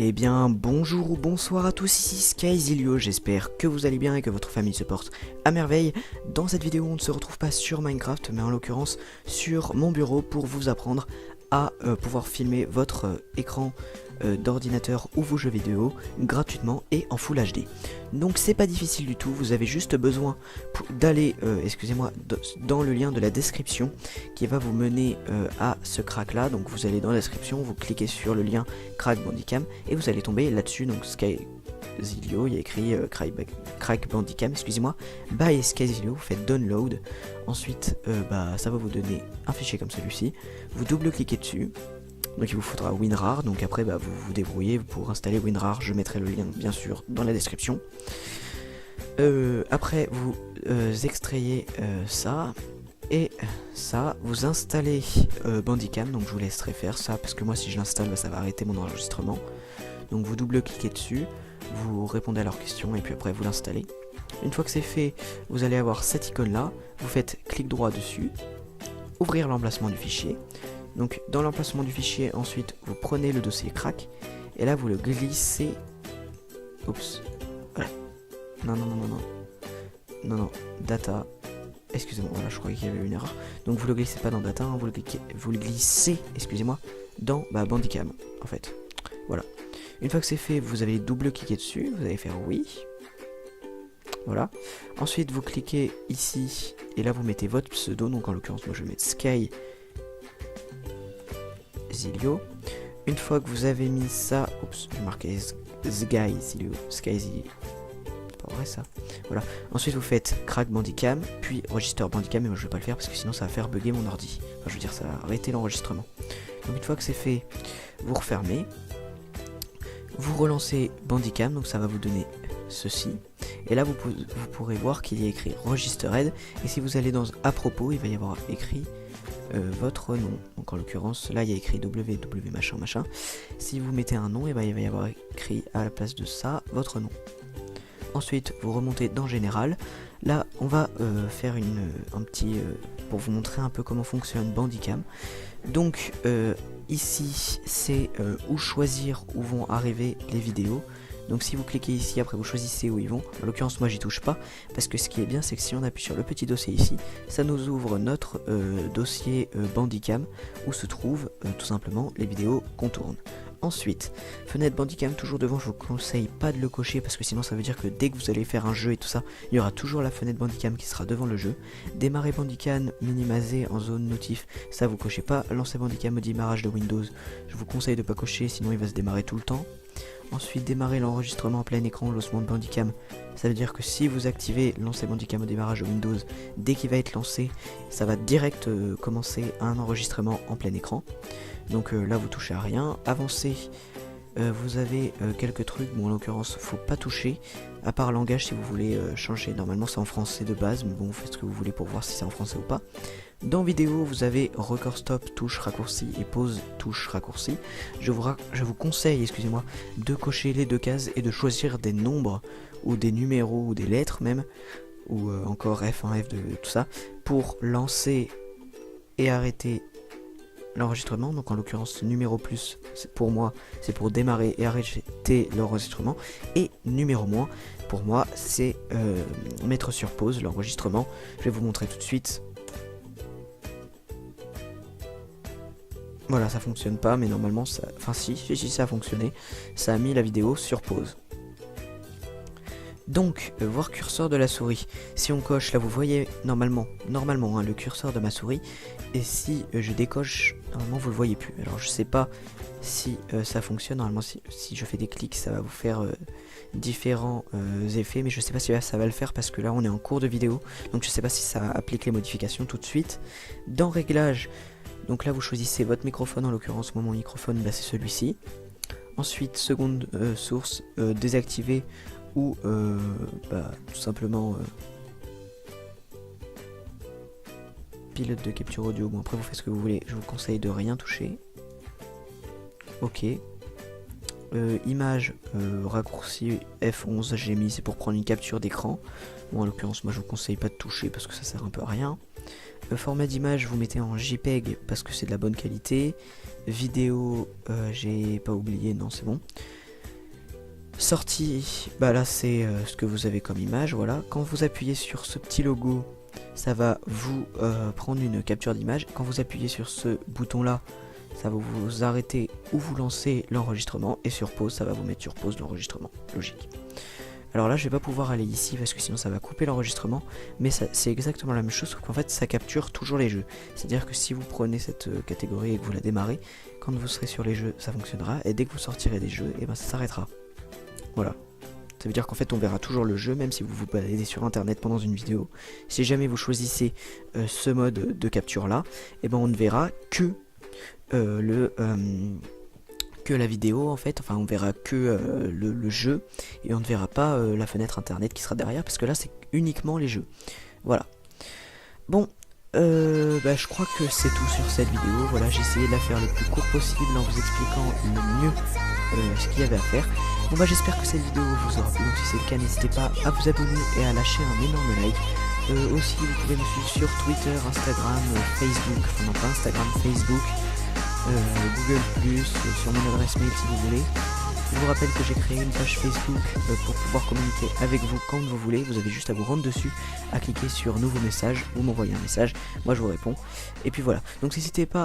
Eh bien, bonjour ou bonsoir à tous, ici SkyZilio, j'espère que vous allez bien et que votre famille se porte à merveille. Dans cette vidéo, on ne se retrouve pas sur Minecraft, mais en l'occurrence sur mon bureau pour vous apprendre à pouvoir filmer votre écran d'ordinateur ou vos jeux vidéo gratuitement et en Full HD. Donc c'est pas difficile du tout, vous avez juste besoin d'aller, dans le lien de la description qui va vous mener à ce crack là. Donc vous allez dans la description, vous cliquez sur le lien Crack Bandicam et vous allez tomber là-dessus. Donc SkyZilio, il y a écrit Crack Bandicam, excusez-moi, by SkyZilio, vous faites download. Ensuite ça va vous donner un fichier comme celui-ci, vous double-cliquez dessus. Donc il vous faudra WinRAR, donc après vous vous débrouillez pour installer WinRAR, je mettrai le lien bien sûr dans la description. Après vous extrayez ça, et ça, vous installez Bandicam, donc je vous laisserai faire ça, parce que moi si je l'installe, ça va arrêter mon enregistrement. Donc vous double-cliquez dessus, vous répondez à leurs questions, et puis après vous l'installez. Une fois que c'est fait, vous allez avoir cette icône là, vous faites clic droit dessus, ouvrir l'emplacement du fichier. Donc dans l'emplacement du fichier, ensuite vous prenez le dossier crack et là vous le glissez. Oups. Voilà. Non, data. Excusez-moi, voilà, je croyais qu'il y avait une erreur. Donc vous le glissez pas dans data, hein, vous le glissez, excusez-moi, dans Bandicam en fait. Voilà. Une fois que c'est fait, vous allez double-cliquer dessus, vous allez faire oui. Voilà. Ensuite vous cliquez ici et là vous mettez votre pseudo, donc en l'occurrence moi je vais mettre SkyZilio. Une fois que vous avez mis ça, oups, j'ai marqué SkyZilio, c'est pas vrai ça. Voilà. Ensuite vous faites Crack Bandicam, puis Register Bandicam, mais moi je vais pas le faire parce que sinon ça va faire bugger mon ordi. Enfin, je veux dire, ça va arrêter l'enregistrement. Donc une fois que c'est fait, vous refermez, vous relancez Bandicam, donc ça va vous donner ceci. Et là vous pourrez voir qu'il y a écrit Registered, et si vous allez dans à propos, il va y avoir écrit votre nom. Donc en l'occurrence là il y a écrit www machin machin. Si vous mettez un nom, et il va y avoir écrit à la place de ça votre nom. Ensuite vous remontez dans général. Là on va faire un petit pour vous montrer un peu comment fonctionne Bandicam. Donc ici c'est où choisir où vont arriver les vidéos. Donc si vous cliquez ici, après vous choisissez où ils vont. En l'occurrence moi j'y touche pas, parce que ce qui est bien c'est que si on appuie sur le petit dossier ici, ça nous ouvre notre dossier Bandicam, où se trouvent tout simplement les vidéos qu'on tourne. Ensuite, fenêtre Bandicam toujours devant, je vous conseille pas de le cocher, parce que sinon ça veut dire que dès que vous allez faire un jeu et tout ça, il y aura toujours la fenêtre Bandicam qui sera devant le jeu. Démarrer Bandicam minimisé en zone notif, ça vous cochez pas. Lancer Bandicam au démarrage de Windows, je vous conseille de pas cocher, sinon il va se démarrer tout le temps. Ensuite, démarrer l'enregistrement en plein écran, lancement de Bandicam. Ça veut dire que si vous activez lancer Bandicam au démarrage de Windows, dès qu'il va être lancé, ça va direct commencer un enregistrement en plein écran. Donc là, vous touchez à rien. Avancer, vous avez quelques trucs. Bon, en l'occurrence, faut pas toucher. À part langage, si vous voulez changer. Normalement, c'est en français de base, mais bon, vous faites ce que vous voulez pour voir si c'est en français ou pas. Dans vidéo, vous avez record stop, touche raccourci et pause, touche raccourci. Je vous conseille, excusez-moi, de cocher les deux cases et de choisir des nombres ou des numéros ou des lettres même, ou encore F1, F2, tout ça, pour lancer et arrêter l'enregistrement. Donc en l'occurrence, numéro plus, pour moi, c'est pour démarrer et arrêter l'enregistrement. Et numéro moins, pour moi, c'est mettre sur pause l'enregistrement. Je vais vous montrer tout de suite. Voilà, ça fonctionne pas, mais normalement ça... Enfin si ça a fonctionné. Ça a mis la vidéo sur pause. Donc, voir curseur de la souris. Si on coche, là vous voyez normalement hein, le curseur de ma souris. Et si je décoche, normalement vous le voyez plus. Alors je sais pas si ça fonctionne. Normalement si je fais des clics, ça va vous faire différents effets. Mais je sais pas si ça va le faire, parce que là on est en cours de vidéo. Donc je sais pas si ça applique les modifications tout de suite. Dans réglages, donc là vous choisissez votre microphone, en l'occurrence moi mon microphone c'est celui-ci. Ensuite seconde source, désactiver ou tout simplement pilote de capture audio. Bon après vous faites ce que vous voulez, je vous conseille de rien toucher. Ok. Image, raccourci F11 j'ai mis, c'est pour prendre une capture d'écran. Bon en l'occurrence moi je vous conseille pas de toucher parce que ça sert un peu à rien. Format d'image vous mettez en JPEG parce que c'est de la bonne qualité. Vidéo j'ai pas oublié, non c'est bon. Sortie, bah là c'est ce que vous avez comme image, voilà. Quand vous appuyez sur ce petit logo, ça va vous prendre une capture d'image. Quand vous appuyez sur ce bouton là, ça va vous arrêter ou vous lancer l'enregistrement, et sur pause, ça va vous mettre sur pause l'enregistrement, logique. Alors là je vais pas pouvoir aller ici parce que sinon ça va couper l'enregistrement, mais c'est exactement la même chose, sauf qu'en fait ça capture toujours les jeux. C'est à dire que si vous prenez cette catégorie et que vous la démarrez, quand vous serez sur les jeux ça fonctionnera, et dès que vous sortirez des jeux, et ben ça s'arrêtera. Voilà. Ça veut dire qu'en fait on verra toujours le jeu même si vous vous baladez sur internet pendant une vidéo. Si jamais vous choisissez ce mode de capture là, et ben on ne verra que la vidéo en fait, enfin on verra que le jeu, et on ne verra pas la fenêtre internet qui sera derrière, parce que là c'est uniquement les jeux. Voilà. Bon, bah, je crois que c'est tout sur cette vidéo. Voilà, j'ai essayé de la faire le plus court possible en vous expliquant le mieux ce qu'il y avait à faire. Bon bah j'espère que cette vidéo vous aura plu, donc si c'est le cas n'hésitez pas à vous abonner et à lâcher un énorme like. Aussi vous pouvez me suivre sur Twitter, Instagram, Facebook, enfin non pas Instagram, Facebook, Google+, sur mon adresse mail si vous voulez. Je vous rappelle que j'ai créé une page Facebook pour pouvoir communiquer avec vous quand vous voulez. Vous avez juste à vous rendre dessus, à cliquer sur nouveaux messages, vous m'envoyez un message, moi je vous réponds. Et puis voilà, donc n'hésitez pas